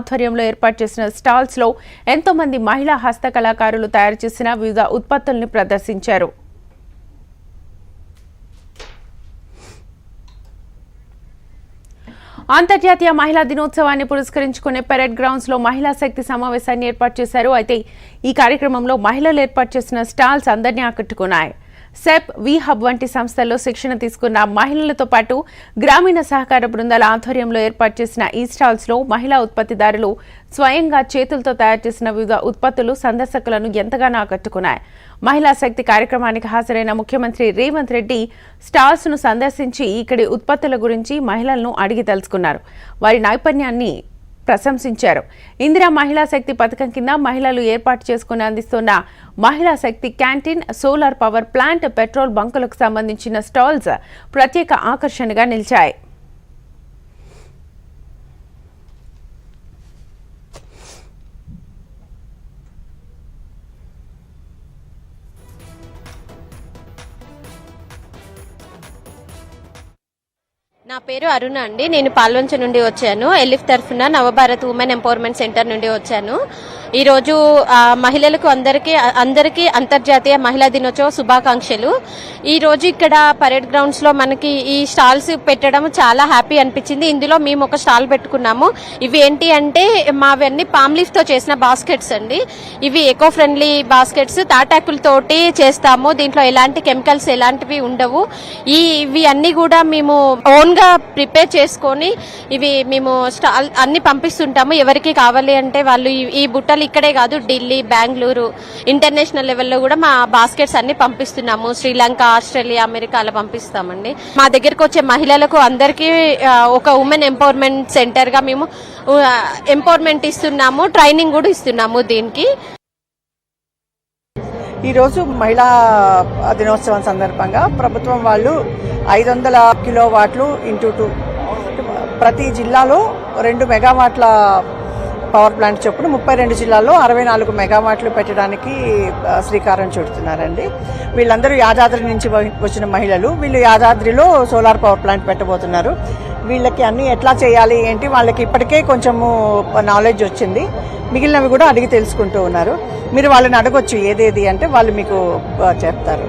ఆధ్వర్యంలో ఏర్పాటు చేసిన స్టాల్స్ లో ఎంతో మంది మహిళా హస్తకళాకారులు తయారు చేసిన వివిధ ఉత్పత్తుల్ని ప్రదర్శించారు. అంతర్జాతీయ మహిళా దినోత్సవాన్ని పురస్కరించుకునే పెరేడ్ గ్రౌండ్స్ లో మహిళా శక్తి సమావేశాన్ని ఏర్పాటు చేశారు. అయితే ఈ కార్యక్రమంలో మహిళలు ఏర్పాటు చేసిన స్టాల్స్ అందరినీ ఆకట్టుకున్నాయి. సెప్, వి హబ్ వంటి సంస్థల్లో శిక్షణ తీసుకున్న మహిళలతో పాటు గ్రామీణ సహకార బృందాల ఆధ్వర్యంలో ఏర్పాటు చేసిన ఈ స్టాల్స్ లో మహిళా ఉత్పత్తిదారులు స్వయంగా చేతులతో తయారు చేసిన వివిధ ఉత్పత్తులు సందర్శకులను ఎంతగానో ఆకట్టుకున్నాయి. మహిళా శక్తి కార్యక్రమానికి హాజరైన ముఖ్యమంత్రి రేవంత్ రెడ్డి స్టాల్స్ ను సందర్శించి ఇక్కడి ఉత్పత్తుల గురించి మహిళలను అడిగి తెలుసుకున్నారు. వారి నైపుణ్యాన్ని ప్రశంసించారు. ఇందిరా మహిళా శక్తి పథకం కింద మహిళలు ఏర్పాటు చేసుకుని అందిస్తున్న Mahila Shakti canteen, solar power plant, petrol బంకులకు సంబంధించిన స్టాల్స్ ప్రత్యేక ఆకర్షణగా నిలిచాయి. నా పేరు అరుణ అండి. నేను పాల్వంచ నుండి వచ్చాను. ఎలిఫ్ తరఫున నవభారత్ ఉమెన్ ఎంపవర్మెంట్ సెంటర్ నుండి వచ్చాను. ఈ రోజు మహిళలకు అందరికీ అంతర్జాతీయ మహిళా దినోత్సవ శుభాకాంక్షలు. ఈ రోజు ఇక్కడ పరేడ్ గ్రౌండ్స్ లో మనకి ఈ స్టాల్స్ పెట్టడం చాలా హ్యాపీ అనిపించింది. ఇందులో మేము ఒక స్టాల్ పెట్టుకున్నాము. ఇవి ఏంటి అంటే మావన్నీ పామ్ లీఫ్ తో చేసిన బాస్కెట్స్ అండి. ఇవి ఎకో ఫ్రెండ్లీ బాస్కెట్స్, తాటాకులతోటి చేస్తాము. దీంట్లో ఎలాంటి కెమికల్స్ ఎలాంటివి ఉండవు. ఇవి అన్ని కూడా మేము ఓన్ గా ప్రిపేర్ చేసుకొని ఇవి మేము స్టాల్ అన్ని పంపిస్తుంటాము. ఎవరికి కావాలి అంటే వాళ్ళు ఈ బుట్టలు ఇక్కడే కాదు, ఢిల్లీ, బెంగళూరు, ఇంటర్నేషనల్ లెవెల్లో కూడా మా బాస్కెట్స్ అన్ని పంపిస్తున్నాము. శ్రీలంక, ఆస్ట్రేలియా, అమెరికా అలా పంపిస్తామండి. మా దగ్గరకు వచ్చే మహిళలకు అందరికీ ఒక ఉమెన్ ఎంపవర్మెంట్ సెంటర్ గా మేము ఎంపవర్మెంట్ ఇస్తున్నాము, ట్రైనింగ్ కూడా ఇస్తున్నాము. దీనికి ఈరోజు మహిళా దినోత్సవం సందర్భంగా ప్రభుత్వం వాళ్ళు 500 కిలోవాట్లు ఇంటూ 2 ప్రతి జిల్లాలో 2 మెగావాట్ల పవర్ ప్లాంట్ చొప్పున 32 జిల్లాల్లో 64 మెగావాట్లు పెట్టడానికి శ్రీకారం చుడుతున్నారండి. వీళ్ళందరూ యాదాద్రి నుంచి వచ్చిన మహిళలు. వీళ్ళు యాదాద్రిలో సోలార్ పవర్ ప్లాంట్ పెట్టబోతున్నారు. వీళ్ళకి అన్ని ఎట్లా చేయాలి ఏంటి వాళ్ళకి ఇప్పటికే కొంచెము నాలెడ్జ్ వచ్చింది. మిగిలినవి కూడా అడిగి తెలుసుకుంటూ ఉన్నారు. మీరు వాళ్ళని అడగొచ్చు ఏదేది అంటే వాళ్ళు మీకు చెప్తారు.